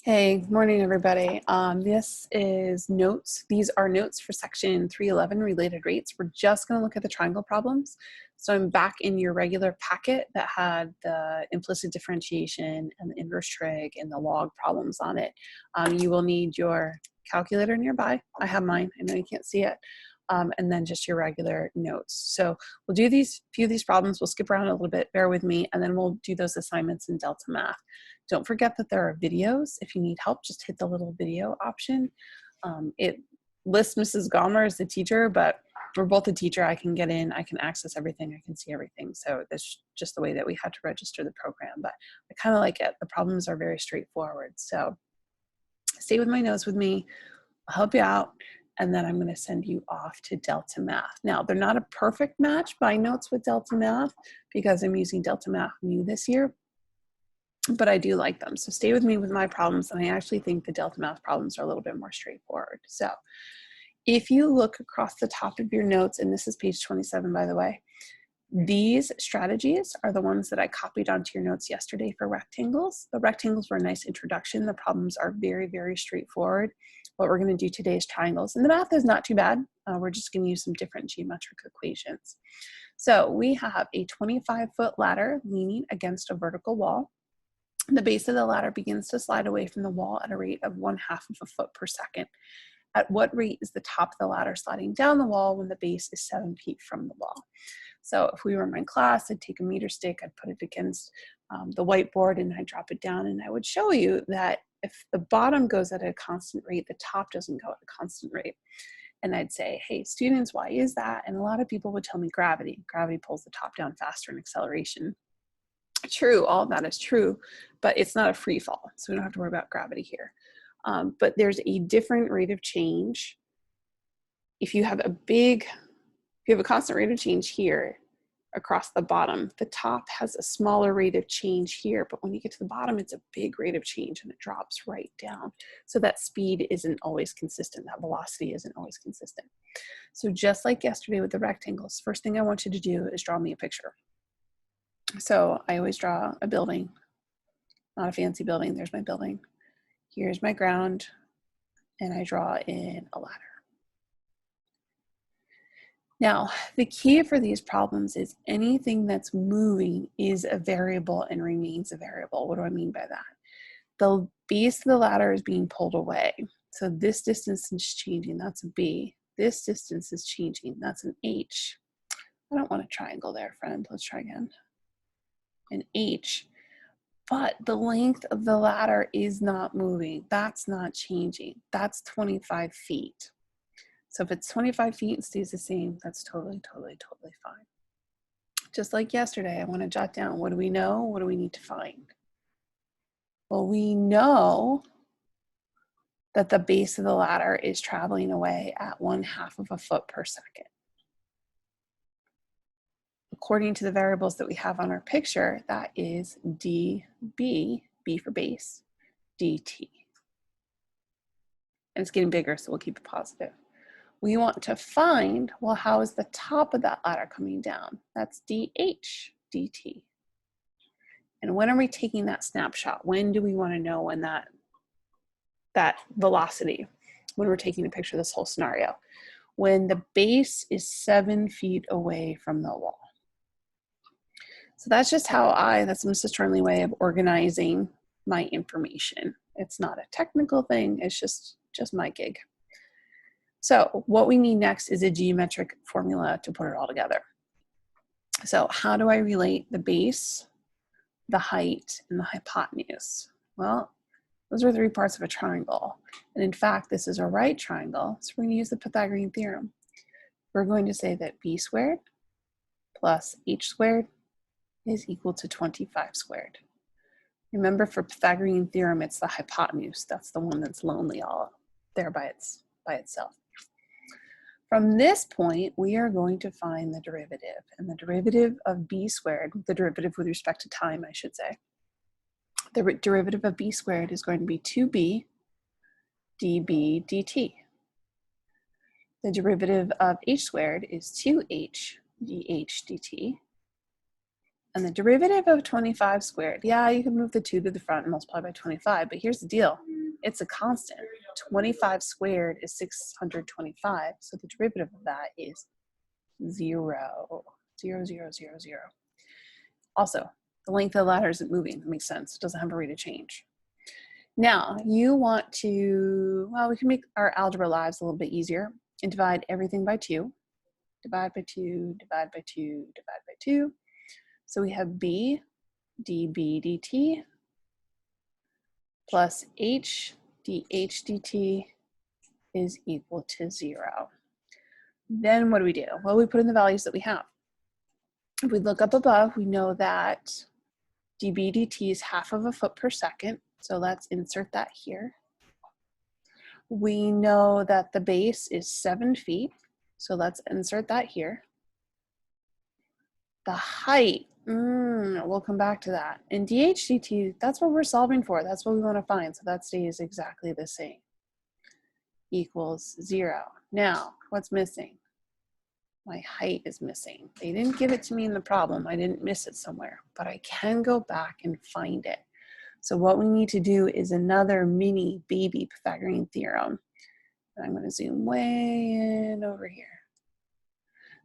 Hey, good morning, everybody. This is notes. These are notes for section 311 related rates. We're just going to look at the triangle problems. So I'm back in your regular packet that had the implicit differentiation and the inverse trig and the log problems on it. You will need your calculator nearby. I have mine. I know you can't see it. And then just your regular notes. So we'll do few of these problems. We'll skip around a little bit, bear with me, and then we'll do those assignments in Delta Math. Don't forget that there are videos. If you need help, just hit the little video option. It lists Mrs. Gomer as the teacher, but we're both a teacher. I can get in, I can access everything, I can see everything. So that's just the way that we had to register the program, but I kind of like it. The problems are very straightforward. So stay with my notes with me. I'll help you out. And then I'm going to send you off to Delta Math. Now, they're not a perfect match by notes with Delta Math because I'm using Delta Math new this year, but I do like them. So stay with me with my problems. And I actually think the Delta Math problems are a little bit more straightforward. So if you look across the top of your notes, and this is page 27, by the way, these strategies are the ones that I copied onto your notes yesterday for rectangles. The rectangles were a nice introduction. The problems are very, very straightforward. What we're going to do today is triangles. And the math is not too bad. We're just going to use some different geometric equations. So we have a 25-foot ladder leaning against a vertical wall. The base of the ladder begins to slide away from the wall at a rate of 1/2 of a foot per second. At what rate is the top of the ladder sliding down the wall when the base is 7 feet from the wall? So if we were in my class, I'd take a meter stick, I'd put it against the whiteboard, and I'd drop it down, and I would show you that if the bottom goes at a constant rate, the top doesn't go at a constant rate. And I'd say, hey, students, why is that? And a lot of people would tell me gravity. Gravity pulls the top down faster in acceleration. True, all of that is true, but it's not a free fall, so we don't have to worry about gravity here. But there's a different rate of change. If you have a constant rate of change here across the bottom, the top has a smaller rate of change here, but when you get to the bottom, it's a big rate of change and it drops right down. So that speed isn't always consistent, that velocity isn't always consistent. So just like yesterday with the rectangles, first thing I want you to do is draw me a picture. So I always draw a building, not a fancy building. There's my building. Here's my ground, and I draw in a ladder. Now, the key for these problems is anything that's moving is a variable and remains a variable. What do I mean by that? The base of the ladder is being pulled away. So this distance is changing, that's a B. This distance is changing, that's an H. I don't want a triangle there, friend. Let's try again. An H. But the length of the ladder is not moving. That's not changing. That's 25 feet. So if it's 25 feet and stays the same, that's totally fine. Just like yesterday, I want to jot down, what do we know? What do we need to find? Well, we know that the base of the ladder is traveling away at 1/2 of a foot per second. According to the variables that we have on our picture, that is dB, B for base, dt. And it's getting bigger, so we'll keep it positive. We want to find, well, how is the top of that ladder coming down? That's dH, dt. And when are we taking that snapshot? When do we want to know when that velocity, when we're taking a picture of this whole scenario? When the base is 7 feet away from the wall. So that's just that's Mrs. Charlie way of organizing my information. It's not a technical thing, it's just my gig. So what we need next is a geometric formula to put it all together. So how do I relate the base, the height, and the hypotenuse? Well, those are 3 parts of a triangle. And in fact, this is a right triangle, so we're going to use the Pythagorean theorem. We're going to say that b squared plus h squared is equal to 25 squared. Remember, for Pythagorean theorem, it's the hypotenuse. That's the one that's lonely all there by itself. From this point, we are going to find the derivative. And the derivative of b squared, the derivative with respect to time, I should say, the derivative of b squared is going to be 2b dB dt. The derivative of h squared is 2h dH dt. And the derivative of 25 squared, yeah, you can move the 2 to the front and multiply by 25, but here's the deal. It's a constant. 25 squared is 625, so the derivative of that is 0. 0, 0, 0, 0. Also, the length of the ladder isn't moving. That makes sense. It doesn't have a rate of change. Now, you want to, well, we can make our algebra lives a little bit easier and divide everything by 2. Divide by 2, divide by 2, divide by 2. So we have b db dt plus h dh dt is equal to 0. Then what do? Well, we put in the values that we have. If we look up above, we know that dB dt is half of a foot per second. So let's insert that here. We know that the base is 7 feet. So let's insert that here. The height, we'll come back to that. And dH dt, that's what we're solving for. That's what we want to find. So that stays exactly the same. Equals 0. Now, what's missing? My height is missing. They didn't give it to me in the problem. I didn't miss it somewhere, but I can go back and find it. So what we need to do is another mini baby Pythagorean theorem. And I'm going to zoom way in over here.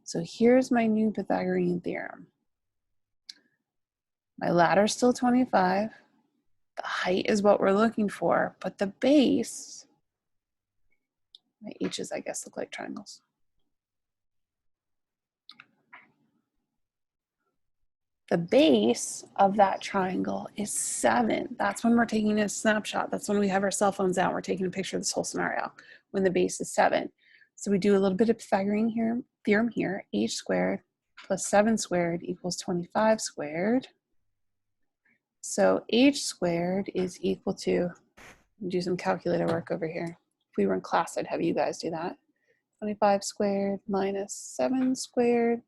So here's my new Pythagorean theorem. My ladder's still 25. The height is what we're looking for, but the base, my h's I guess look like triangles. The base of that triangle is 7. That's when we're taking a snapshot. That's when we have our cell phones out. We're taking a picture of this whole scenario when the base is 7. So we do a little bit of Pythagorean theorem here. H squared plus 7 squared equals 25 squared. So h squared is equal to, do some calculator work over here. If we were in class, I'd have you guys do that. 25 squared minus 7 squared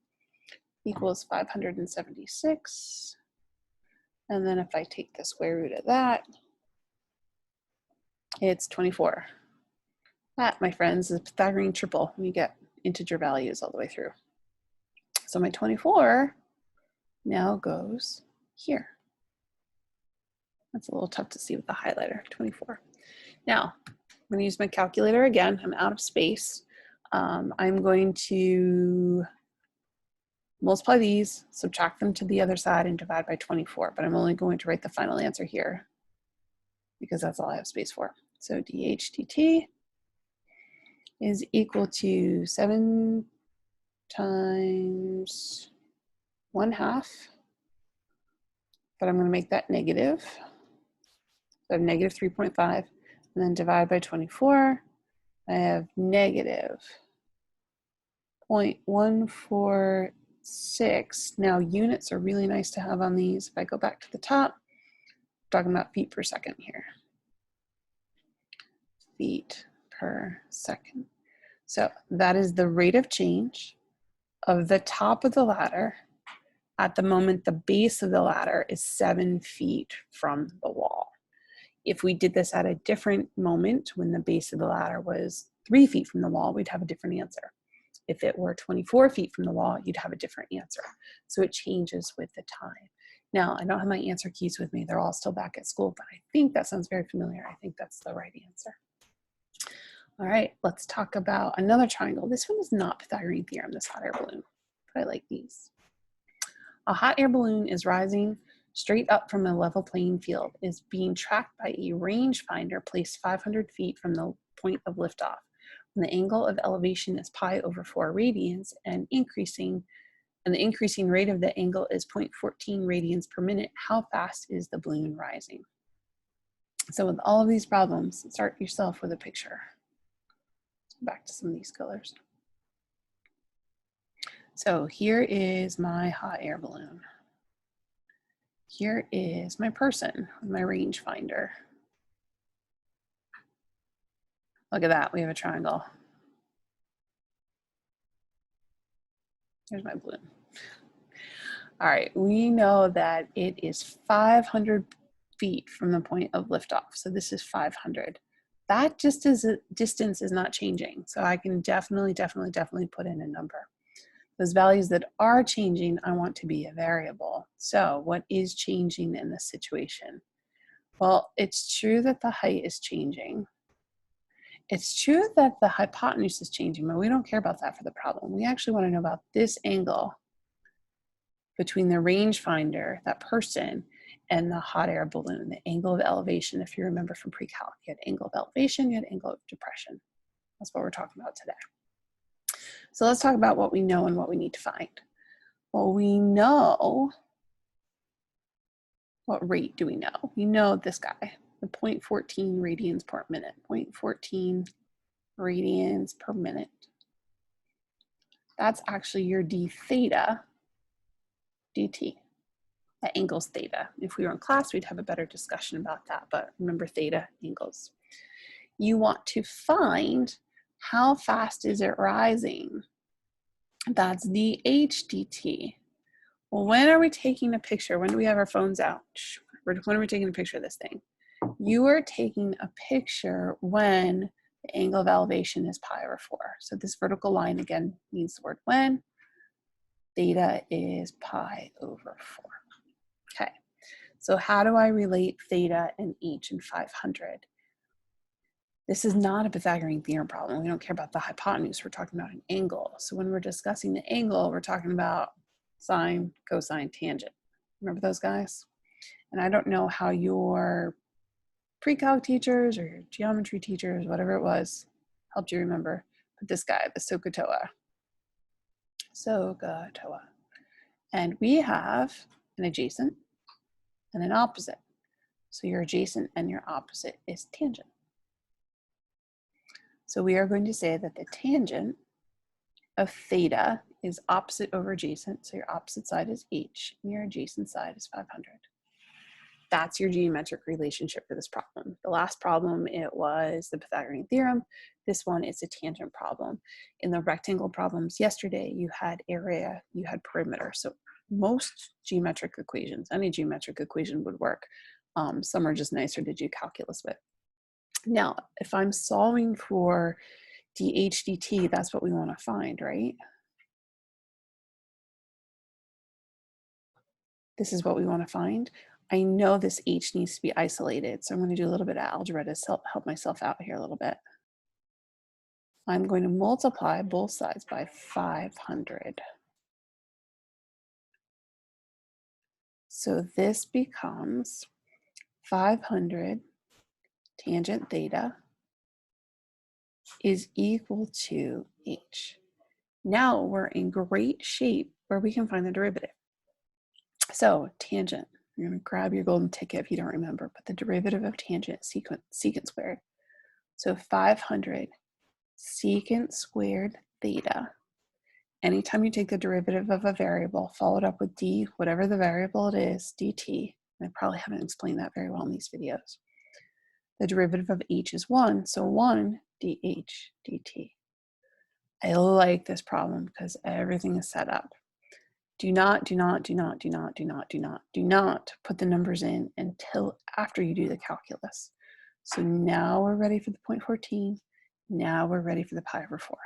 equals 576. And then if I take the square root of that, it's 24. That, my friends, is a Pythagorean triple when you get integer values all the way through. So my 24 now goes here. That's a little tough to see with the highlighter, 24. Now, I'm going to use my calculator again. I'm out of space. I'm going to multiply these, subtract them to the other side, and divide by 24. But I'm only going to write the final answer here because that's all I have space for. So dH dt is equal to 7 times 1/2. But I'm going to make that negative. So I have negative 3.5. And then divide by 24. I have negative 0.146. Now units are really nice to have on these. If I go back to the top, I'm talking about feet per second here. Feet per second. So that is the rate of change of the top of the ladder at the moment the base of the ladder is 7 feet from the wall. If we did this at a different moment when the base of the ladder was 3 feet from the wall, we'd have a different answer. If it were 24 feet from the wall, you'd have a different answer. So it changes with the time. Now, I don't have my answer keys with me. They're all still back at school, but I think that sounds very familiar. I think that's the right answer. All right, let's talk about another triangle. This one is not Pythagorean theorem, this hot air balloon, but I like these. A hot air balloon is rising straight up from a level playing field, is being tracked by a rangefinder placed 500 feet from the point of liftoff. When the angle of elevation is pi over 4 radians and the increasing rate of the angle is 0.14 radians per minute, how fast is the balloon rising? So with all of these problems, start yourself with a picture. Back to some of these colors. So here is my hot air balloon. Here is my person, my rangefinder. Look at that, we have a triangle. Here's my balloon. All right, we know that it is 500 feet from the point of liftoff. So this is 500. That distance is not changing. So I can definitely put in a number. Those values that are changing, I want to be a variable. So what is changing in this situation? Well, it's true that the height is changing. It's true that the hypotenuse is changing, but we don't care about that for the problem. We actually want to know about this angle between the rangefinder, that person, and the hot air balloon, the angle of elevation. If you remember from pre-calc, you had angle of elevation, you had angle of depression. That's what we're talking about today. So let's talk about what we know and what we need to find. Well, we know, what rate do we know? We know this guy, the 0.14 radians per minute, 0.14 radians per minute. That's actually your d theta dt. That angle's theta. If we were in class, we'd have a better discussion about that, but remember theta angles. You want to find how fast is it rising? That's the h dt. Well, when are we taking a picture? When do we have our phones out? When are we taking a picture of this thing? You are taking a picture when the angle of elevation is pi over 4. So this vertical line again means the word when. Theta is pi over 4. Okay, so how do I relate theta and h and 500? This is not a Pythagorean theorem problem. We don't care about the hypotenuse. We're talking about an angle. So when we're discussing the angle, we're talking about sine, cosine, tangent. Remember those guys? And I don't know how your pre-calc teachers or your geometry teachers, whatever it was, helped you remember. But this guy, the SOHCAHTOA. SOHCAHTOA. And we have an adjacent and an opposite. So your adjacent and your opposite is tangent. So we are going to say that the tangent of theta is opposite over adjacent. So your opposite side is h and your adjacent side is 500. That's your geometric relationship for this problem. The last problem, it was the Pythagorean theorem. This one is a tangent problem. In the rectangle problems yesterday, you had area, you had perimeter. So most geometric equations, any geometric equation would work. Some are just nicer to do calculus with. Now, if I'm solving for dh dt, that's what we want to find, right? This is what we want to find. I know this h needs to be isolated, so I'm going to do a little bit of algebra to help myself out here a little bit. I'm going to multiply both sides by 500. So this becomes 500 tangent theta is equal to h. Now we're in great shape where we can find the derivative. So tangent, you're going to grab your golden ticket if you don't remember, but the derivative of tangent is secant squared. So 500 secant squared theta. Anytime you take the derivative of a variable, follow it up with d, whatever the variable it is, dt. I probably haven't explained that very well in these videos. The derivative of h is 1, so 1 dh dt. I like this problem because everything is set up. Do not put the numbers in until after you do the calculus. So now we're ready for the 0.14. Now we're ready for the pi over 4.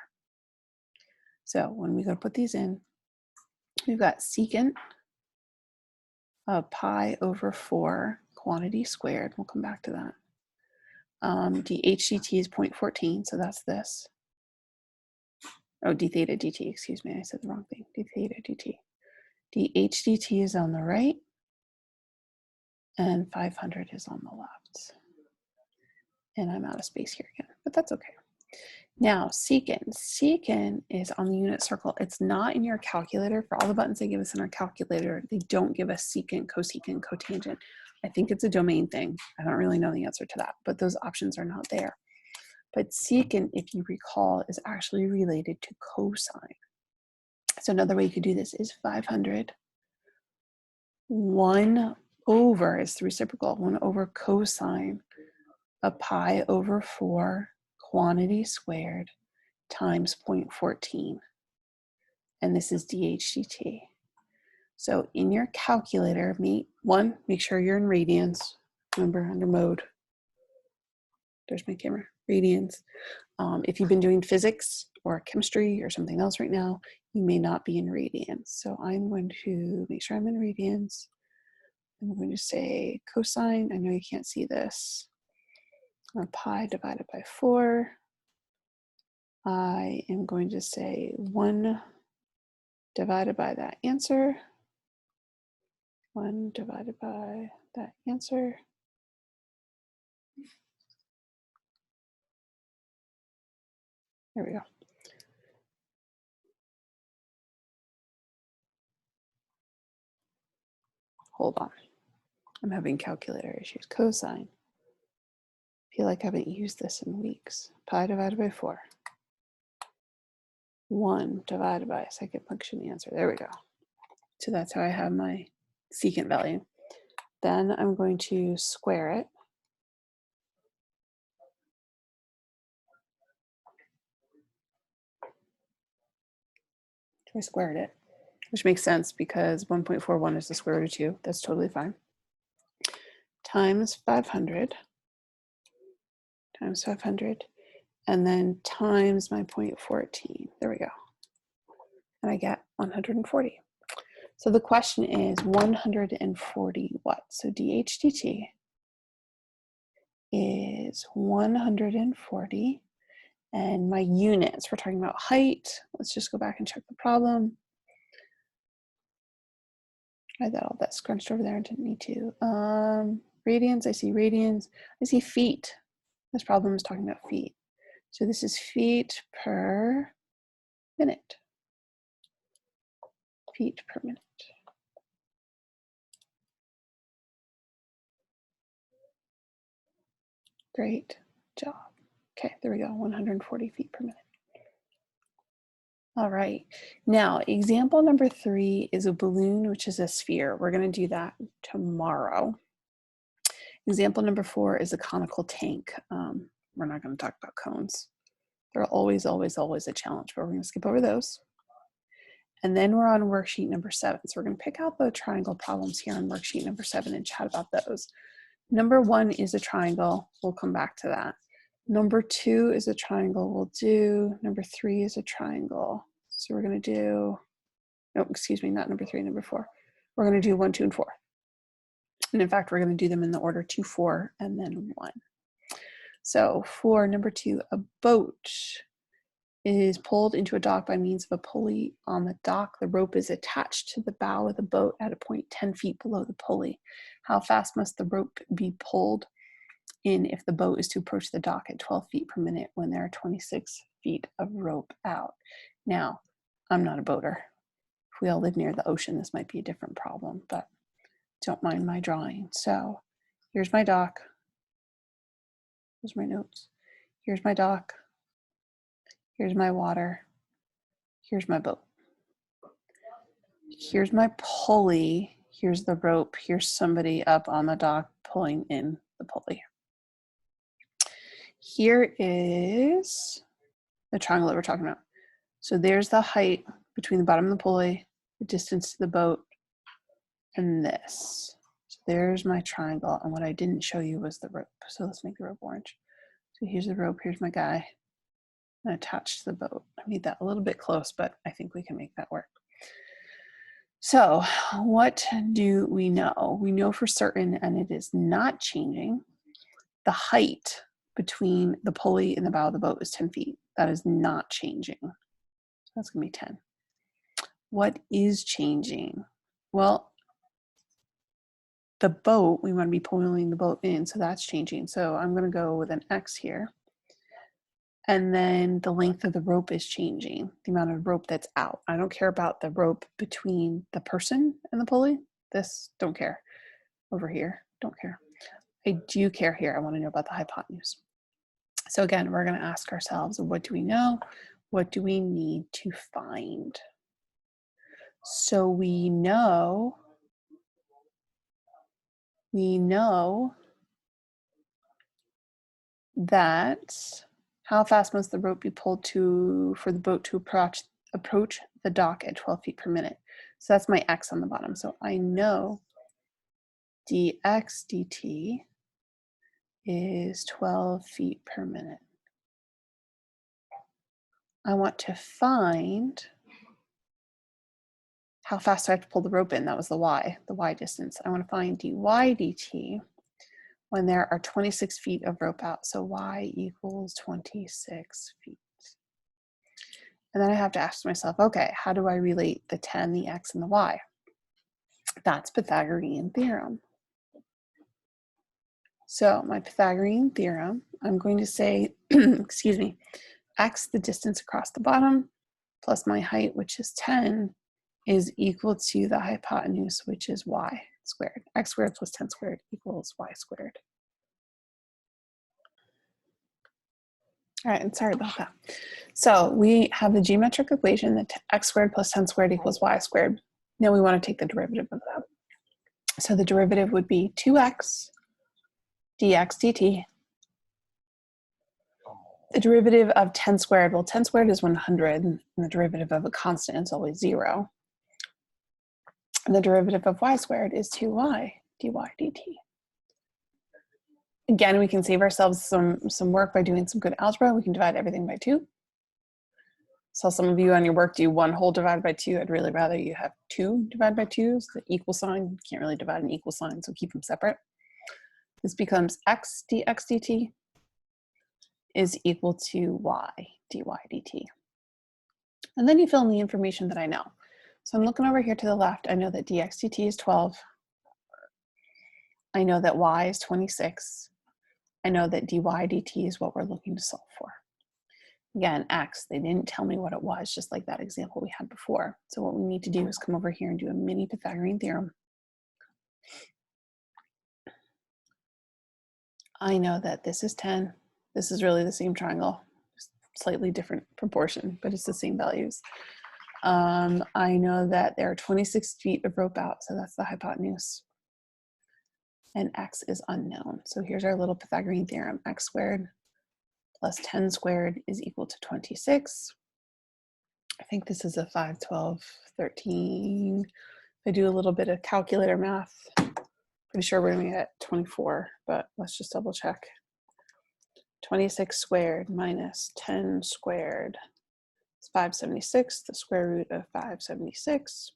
So when we go to put these in, we've got secant of pi over 4 quantity squared. We'll come back to that. dh dt is 0.14, so that's this. Oh, d theta dt, excuse me, I said the wrong thing. D theta dt. dh dt is on the right, and 500 is on the left. And I'm out of space here again, but that's okay. Now, secant is on the unit circle. It's not in your calculator. For all the buttons they give us in our calculator, they don't give us secant, cosecant, cotangent. I think it's a domain thing. I don't really know the answer to that, but those options are not there. But secant, if you recall, is actually related to cosine. So another way you could do this is 500, 1 over, is the reciprocal, 1 over cosine of pi over 4 quantity squared times 0.14. And this is dh dt. So in your calculator, make sure you're in radians. Remember, under mode. There's my camera. Radians. If you've been doing physics or chemistry or something else right now, You may not be in radians. So I'm going to make sure I'm in radians. I'm going to say cosine. I know you can't see this. Pi divided by 4. I am going to say 1 divided by that answer. 1 divided by that answer. There we go. Hold on. I'm having calculator issues. Cosine. Feel like I haven't used this in weeks. Pi divided by 4. 1 divided by a second function answer. There we go. So that's how I have my secant value. Then I'm going to square it. I squared it, which makes sense because 1.41 is the square root of 2. That's totally fine. Times 500. Times 500. And then times my 0.14. There we go. And I get 140. So the question is 140 what? So dHdt is 140. And my units, we're talking about height. Let's just go back and check the problem. I had all that scrunched over there. I didn't need to. Radians, I see radians. I see feet. This problem is talking about feet. So this is feet per minute. Feet per minute. Great job. Okay, there we go, 140 feet per minute. All right, now example number 3 is a balloon, which is a sphere. We're gonna do that tomorrow. Example number 4 is a conical tank. We're not gonna talk about cones. They're always, always, always a challenge, but we're gonna skip over those. And then we're on worksheet number 7. So we're gonna pick out the triangle problems here on worksheet number 7 and chat about those. Number 1 is a triangle. We'll come back to that. Number 2 is a triangle. We'll do. Number 3 is a triangle. So we're going to do, no, excuse me, not number 3, number 4. We're going to do 1, 2, and 4. And in fact, we're going to do them in the order 2, 4, and then 1. So for number 2, a boat is pulled into a dock by means of a pulley on the dock. The rope is attached to the bow of the boat at a point 10 feet below the pulley. How fast must the rope be pulled in if the boat is to approach the dock at 12 feet per minute when there are 26 feet of rope out? Now, I'm not a boater. If we all live near the ocean, this might be a different problem, but don't mind my drawing. So here's my dock. Those are my notes. Here's my dock. Here's my water. Here's my boat. Here's my pulley. Here's the rope. Here's somebody up on the dock pulling in the pulley. Here is the triangle that we're talking about. So there's the height between the bottom of the pulley, the distance to the boat, and this. So there's my triangle, and what I didn't show you was the rope. So let's make the rope orange. So here's the rope, here's my guy, and attached to the boat. I made that a little bit close, but I think we can make that work. So what do we know? We know for certain, and it is not changing, the height between the pulley and the bow of the boat is 10 feet. That is not changing. So that's gonna be 10. What is changing? Well, the boat, we want to be pulling the boat in, so that's changing. So I'm going to go with an X here. And then the length of the rope is changing, the amount of rope that's out. I don't care about the rope between the person and the pulley. This, don't care. Over here, don't care. I do care here. I want to know about the hypotenuse. So again, we're going to ask ourselves, what do we know? What do we need to find? So we know that how fast must the rope be pulled for the boat to approach the dock at 12 feet per minute. So that's my X on the bottom. So I know dx dt is 12 feet per minute. I want to find how fast do I have to pull the rope in? That was the y distance. I want to find dy dt when there are 26 feet of rope out. So y equals 26 feet. And then I have to ask myself, okay, how do I relate the 10, the x, and the y? That's Pythagorean theorem. So my Pythagorean theorem, I'm going to say, excuse me, x, the distance across the bottom, plus my height, which is 10, is equal to the hypotenuse, which is y squared. X squared plus 10 squared equals y squared. All right, and sorry about that. So we have the geometric equation that x squared plus 10 squared equals y squared. Now we want to take the derivative of that. So the derivative would be 2x dx dt. The derivative of 10 squared, well, 10 squared is 100, and the derivative of a constant is always 0. And the derivative of y squared is 2y dy dt. Again, we can save ourselves some work by doing some good algebra. We can divide everything by 2. So some of you on your work do 1 whole divided by 2. I'd really rather you have 2 divided by 2. So the equal sign, you can't really divide an equal sign, so keep them separate. This becomes x dx dt is equal to y dy dt. And then you fill in the information that I know. So I'm looking over here to the left. I know that dx dt is 12. I know that y is 26. I know that dy dt is what we're looking to solve for. Again, x, they didn't tell me what it was, just like that example we had before. So what we need to do is come over here and do a mini Pythagorean theorem. I know that this is 10. This is really the same triangle, just slightly different proportion, but it's the same values. I know that there are 26 feet of rope out, so that's the hypotenuse. And x is unknown. So here's our little Pythagorean theorem. X squared plus 10 squared is equal to 26. I think this is a 5, 12, 13. If I do a little bit of calculator math, pretty sure we're going to get 24, but let's just double check. 26 squared minus 10 squared is 576. The square root of 576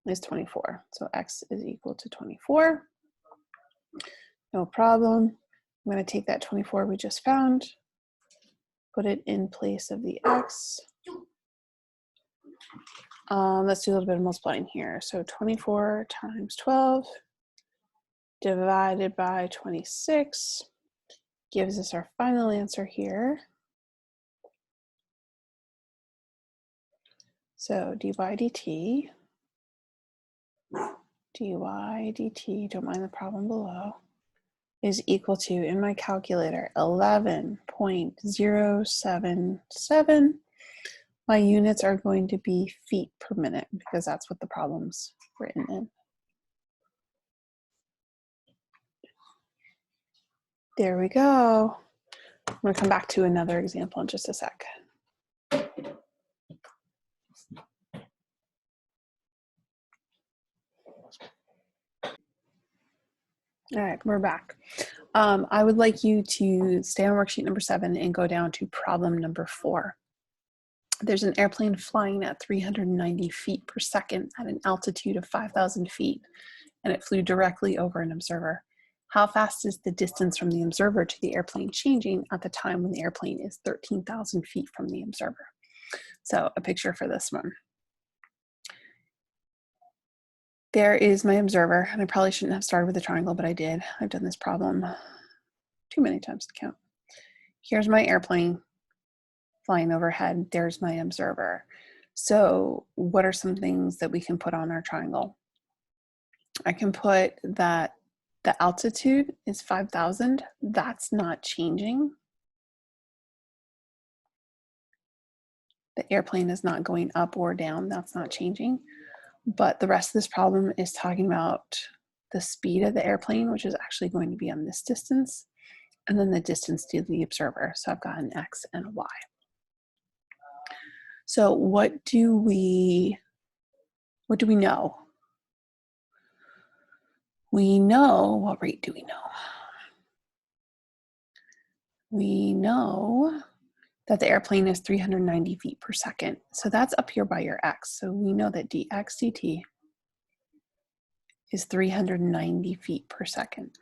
is 24. So x is equal to 24. No problem. I'm going to take that 24 we just found, put it in place of the x. Let's do a little bit of multiplying here. So 24 times 12 divided by 26 gives us our final answer here. So dy dt, don't mind the problem below, is equal to, in my calculator, 11.077. My units are going to be feet per minute because that's what the problem's written in. There we go. I'm going to come back to another example in just a sec. All right, we're back. I would like you to stay on worksheet number 7 and go down to problem number 4. There's an airplane flying at 390 feet per second at an altitude of 5,000 feet, and it flew directly over an observer. How fast is the distance from the observer to the airplane changing at the time when the airplane is 13,000 feet from the observer? So a picture for this one. There is my observer, and I probably shouldn't have started with a triangle, but I did. I've done this problem too many times to count. Here's my airplane flying overhead. There's my observer. So what are some things that we can put on our triangle? I can put that the altitude is 5,000. That's not changing. The airplane is not going up or down. That's not changing. But the rest of this problem is talking about the speed of the airplane, which is actually going to be on this distance, and then the distance to the observer. So I've got an X and a Y. So what do we know? We know, what rate do we know? We know that the airplane is 390 feet per second. So that's up here by your X. So we know that dx dt is 390 feet per second.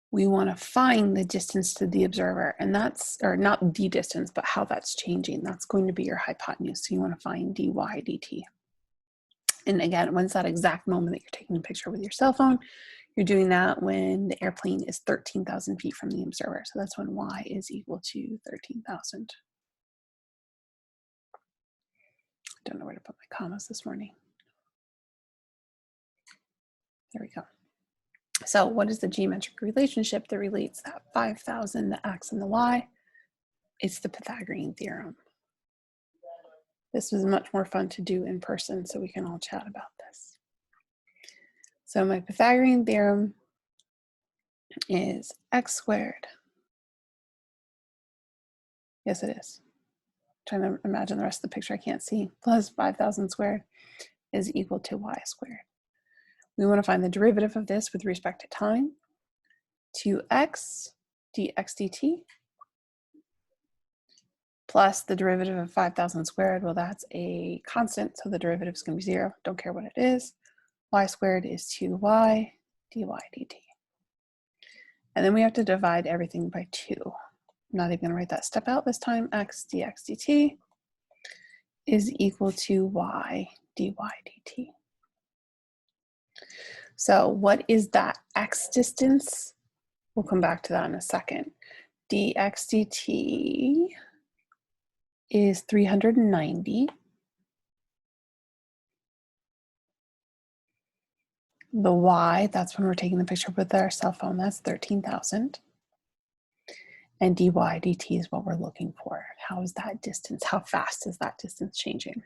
We want to find the distance to the observer, and that's, or not the distance, but how that's changing. That's going to be your hypotenuse. So you want to find dy dt. And again, when's that exact moment that you're taking a picture with your cell phone? You're doing that when the airplane is 13,000 feet from the observer. So that's when y is equal to 13,000. I don't know where to put my commas this morning. There we go. So what is the geometric relationship that relates that 5,000, the x and the y? It's the Pythagorean theorem. This was much more fun to do in person, so we can all chat about this. So my Pythagorean theorem is x squared. Yes, it is. I'm trying to imagine the rest of the picture I can't see. Plus 5,000 squared is equal to y squared. We want to find the derivative of this with respect to time. 2x dx dt plus the derivative of 5,000 squared. Well, that's a constant, so the derivative is going to be 0. Don't care what it is. Y squared is 2y dy dt. And then we have to divide everything by 2. I'm not even going to write that step out this time. X dx dt is equal to y dy dt. So what is that x distance? We'll come back to that in a second. Dx dt is 390. The y, that's when we're taking the picture with our cell phone, that's 13,000. And dy dt is what we're looking for. How is that distance? How fast is that distance changing?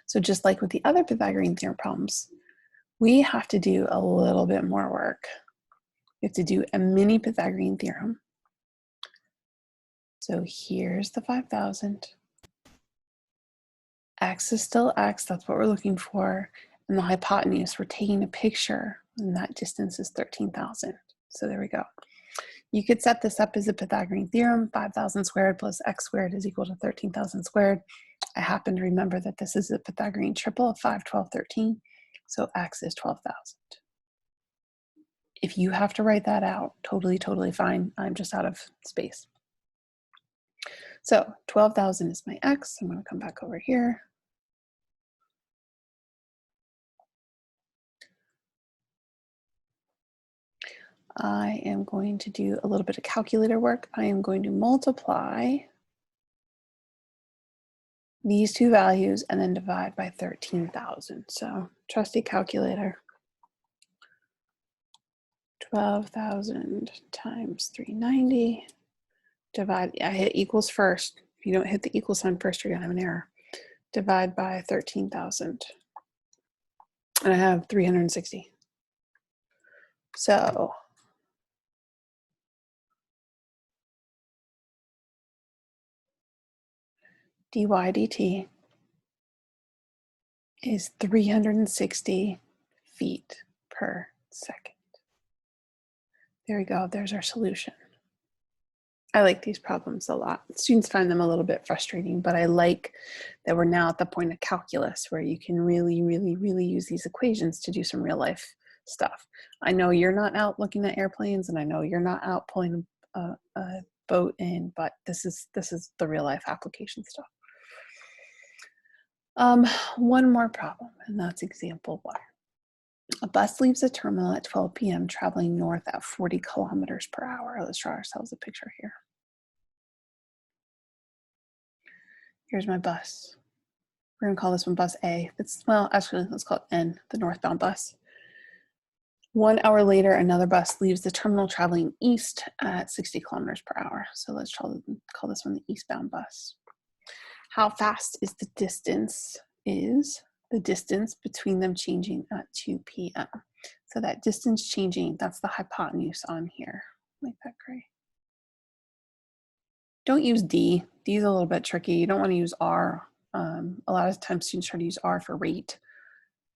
So just like with the other Pythagorean theorem problems, we have to do a little bit more work. We have to do a mini Pythagorean theorem. So here's the 5,000. X is still x, that's what we're looking for. And the hypotenuse, we're taking a picture, and that distance is 13,000. So there we go. You could set this up as a Pythagorean theorem. 5,000 squared plus x squared is equal to 13,000 squared. I happen to remember that this is a Pythagorean triple of 5, 12, 13. So x is 12,000. If you have to write that out, totally, totally fine. I'm just out of space. So 12,000 is my x. I'm going to come back over here. I am going to do a little bit of calculator work. I am going to multiply these two values and then divide by 13,000. So trusty calculator. 12,000 times 390. Divide, I hit equals first. If you don't hit the equal sign first, you're gonna have an error. Divide by 13,000. And I have 360. So dy dt is 360 feet per second. There we go, there's our solution. I like these problems a lot. Students find them a little bit frustrating, but I like that we're now at the point of calculus where you can really, really, really use these equations to do some real life stuff. I know you're not out looking at airplanes, and I know you're not out pulling a boat in, but this is the real life application stuff. One more problem, and that's example 1. A bus leaves a terminal at 12 p.m. traveling north at 40 kilometers per hour. Let's draw ourselves a picture here. Here's my bus. We're gonna call this one bus A. Well, actually, let's call it N, the northbound bus. 1 hour later, another bus leaves the terminal traveling east at 60 kilometers per hour. So let's call this one the eastbound bus. How fast is the distance? Is the distance between them changing at 2 p.m. So that distance changing, that's the hypotenuse on here. Make that gray. Don't use D. D is a little bit tricky. You don't want to use R. A lot of times students try to use R for rate.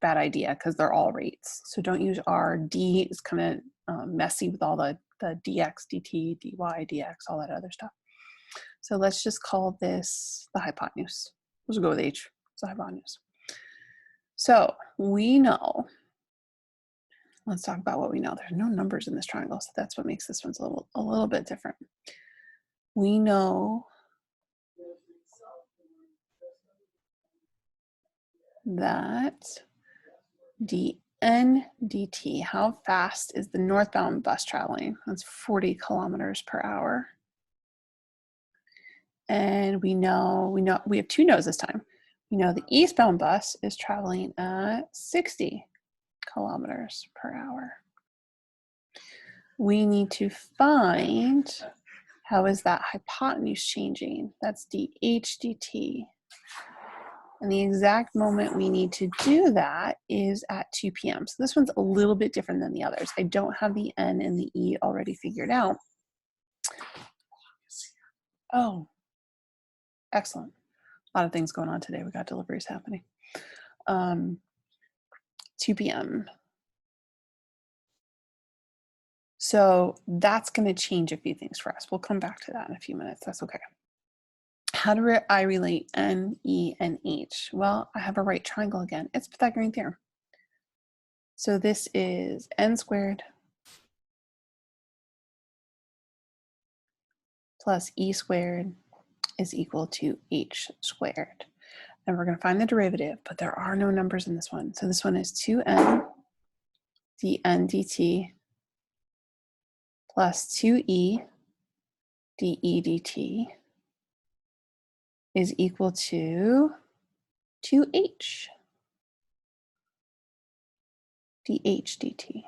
Bad idea, because they're all rates. So don't use R. D is kind of messy with all the dx, dt, dy, dx, all that other stuff. So let's just call this the hypotenuse. Let's go with H. It's the hypotenuse. So we know, let's talk about what we know. There's no numbers in this triangle, so that's what makes this one a little bit different. We know that dn dt, how fast is the northbound bus traveling? That's 40 kilometers per hour. And we have two knows this time. We know the eastbound bus is traveling at 60 kilometers per hour. We need to find how is that hypotenuse changing? That's dh dt. And the exact moment we need to do that is at 2 p.m. So this one's a little bit different than the others. I don't have the n and the e already figured out. Oh, excellent. A lot of things going on today. We got deliveries happening. 2 p.m. So that's going to change a few things for us. We'll come back to that in a few minutes. That's okay. How do I relate n, e, and h? Well, I have a right triangle again. It's Pythagorean theorem. So this is n squared plus e squared is equal to h squared. And we're going to find the derivative, but there are no numbers in this one. So this one is 2n dn dt plus 2e dE dt is equal to 2h dH dt.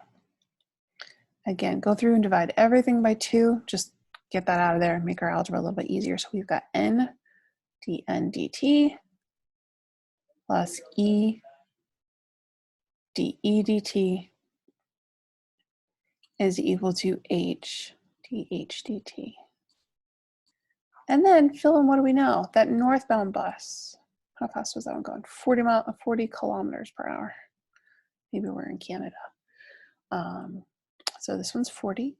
Again, go through and divide everything by 2. Just get that out of there and make our algebra a little bit easier. So we've got n dn dt plus e dE dt is equal to h dH dt. And then fill in, what do we know? That northbound bus, how fast was that one going? 40 kilometers per hour. Maybe we're in Canada. So this one's 40.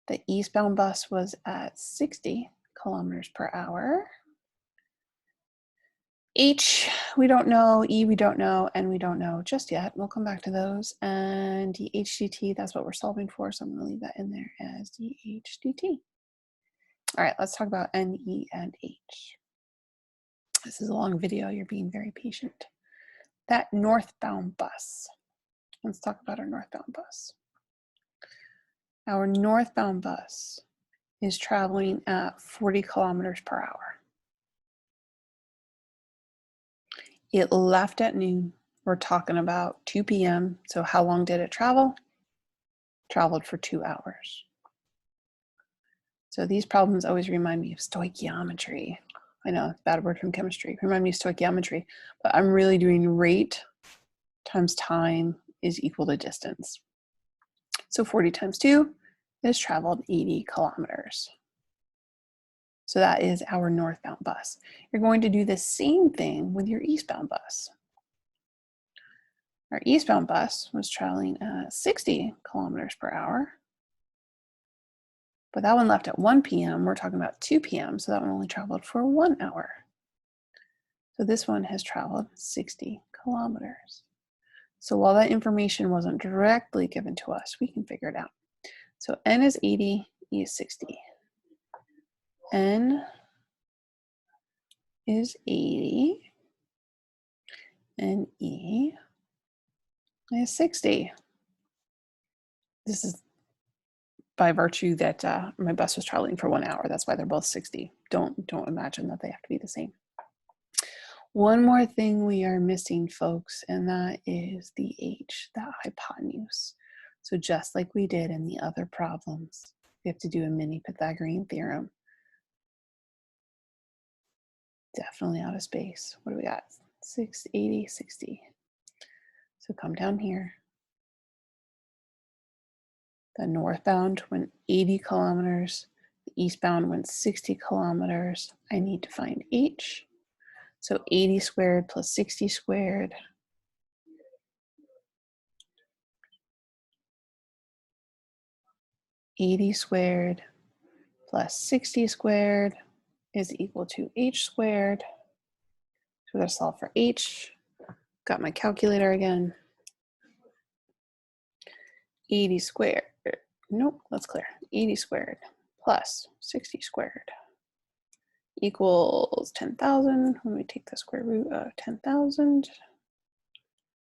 The eastbound bus was at 60 kilometers per hour. H, we don't know, E, we don't know, and we don't know just yet. We'll come back to those. And dH dt, that's what we're solving for, so I'm going to leave that in there as dH dt. All right, let's talk about N, E, and H. This is a long video. You're being very patient. That northbound bus. Let's talk about our northbound bus. Our northbound bus is traveling at 40 kilometers per hour. It left at noon. We're talking about 2 p.m. So how long did it travel? Traveled for 2 hours. So these problems always remind me of stoichiometry. I know, it's a bad word from chemistry. Remind me of stoichiometry, but I'm really doing rate times time is equal to distance. So 40 times 2 is traveled 80 kilometers. So that is our northbound bus. You're going to do the same thing with your eastbound bus. Our eastbound bus was traveling at 60 kilometers per hour. But that one left at 1 p.m. We're talking about 2 p.m. So that one only traveled for 1 hour. So this one has traveled 60 kilometers. So while that information wasn't directly given to us, we can figure it out. So N is 80, E is 60. N is 80 and E is 60. This is by virtue that my bus was traveling for 1 hour. That's why they're both 60. Don't imagine that they have to be the same. One more thing we are missing, folks, and that is the H, that hypotenuse. So just like we did in the other problems, we have to do a mini Pythagorean theorem. Definitely out of space. What do we got? 680, 60. So come down here. The northbound went 80 kilometers. The eastbound went 60 kilometers. I need to find H. So 80 squared plus 60 squared. $80 squared plus 60 squared is equal to H squared. So we're going to solve for H. Got my calculator again. 80 squared. Nope, that's clear. 80 squared plus 60 squared equals 10,000. Let me take the square root of 10,000.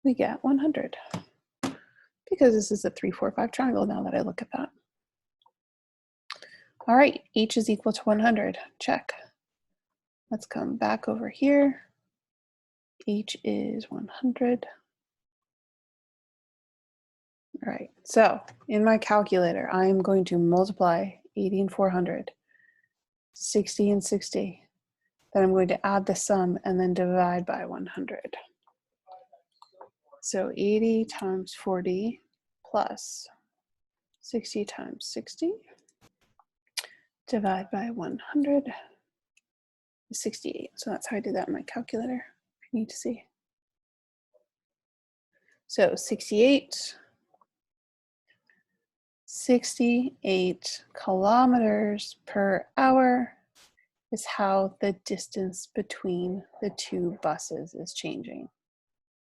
We get 100. Because this is a 3, 4, 5 triangle now that I look at that. All right, h is equal to 100. Check. Let's come back over here. H is 100. All right, so in my calculator, I'm going to multiply 80 and 400, 60 and 60. Then I'm going to add the sum and then divide by 100. So 80 times 40 plus 60 times 60, divide by 100 is 68. So that's how I did that in my calculator, if you need to see. So 68 kilometers per hour is how the distance between the two buses is changing.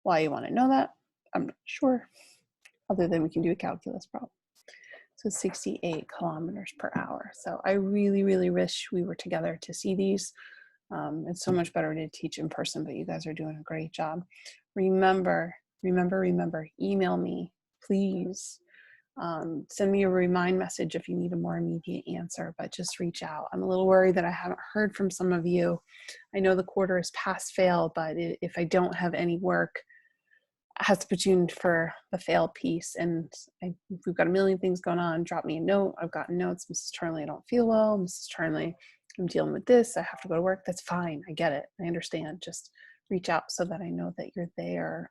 Why you want to know that, I'm not sure, other than we can do a calculus problem. So 68 kilometers per hour. So I really, really wish we were together to see these. It's so much better to teach in person, but you guys are doing a great job. Remember, email me, please. Send me a remind message if you need a more immediate answer, but just reach out. I'm a little worried that I haven't heard from some of you. I know the quarter is past fail, but if I don't have any work, I have to put you in for the fail piece. And we've got a million things going on. Drop me a note. I've gotten notes. Mrs. Charlie, I don't feel well. Mrs. Charlie, I'm dealing with this. I have to go to work. That's fine. I get it. I understand. Just reach out so that I know that you're there.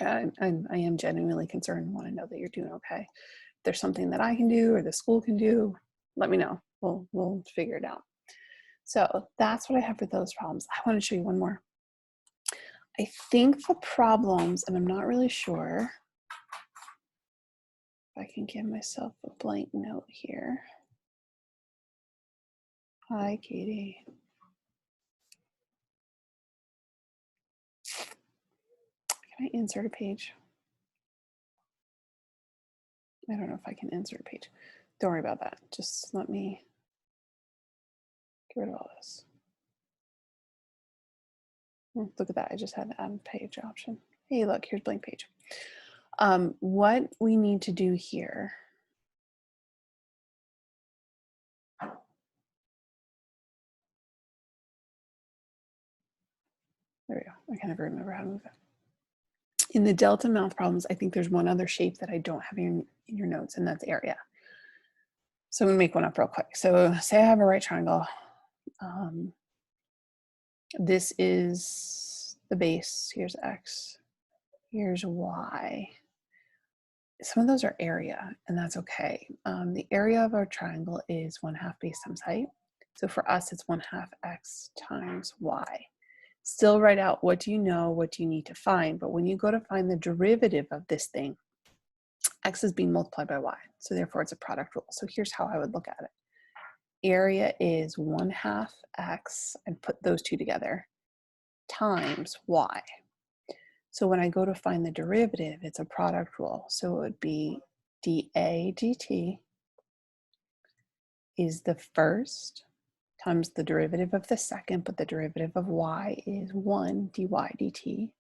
I am genuinely concerned and want to know that you're doing okay. If there's something that I can do or the school can do, let me know. We'll figure it out. So that's what I have for those problems. I want to show you one more. I think the problems, and I'm not really sure if I can give myself a blank note here. Hi, Katie. Can I insert a page? I don't know if I can insert a page. Don't worry about that. Just let me get rid of all this. Look at that. I just had the add page option. Hey, look, here's blank page. What we need to do here. There we go. I can never remember how to move it. In the delta math problems, I think there's one other shape that I don't have in your notes, and that's area. So I'm gonna make one up real quick. So say I have a right triangle. This is the base. Here's X. Here's Y. Some of those are area, and that's okay. The area of our triangle is 1/2 base times height. So for us, it's 1/2 X times Y. Still write out what do you know, what do you need to find, but when you go to find the derivative of this thing, X is being multiplied by Y, so therefore it's a product rule. So here's how I would look at it. Area is 1/2 X, and put those two together, times Y. So when I go to find the derivative, it's a product rule. So it would be dA dt is the first times the derivative of the second, but the derivative of y is 1 dy dt. I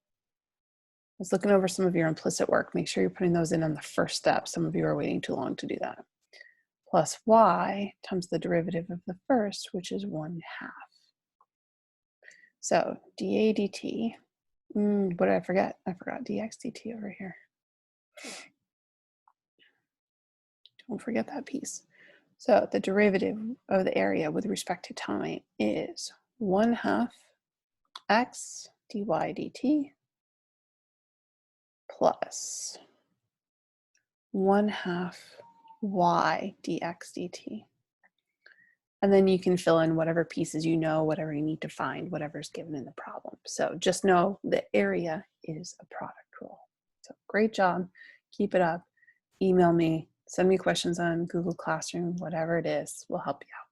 was looking over some of your implicit work. Make sure you're putting those in on the first step. Some of you are waiting too long to do that. Plus y times the derivative of the first, which is 1/2. So dA dt, what did I forget? I forgot dx dt over here. Don't forget that piece. So the derivative of the area with respect to time is 1/2 x dy dt plus 1/2 y dx dt. And then you can fill in whatever pieces you know, whatever you need to find, whatever's given in the problem. So just know the area is a product rule. So great job. Keep it up. Email me. Send me questions on Google Classroom, whatever it is. We'll help you out.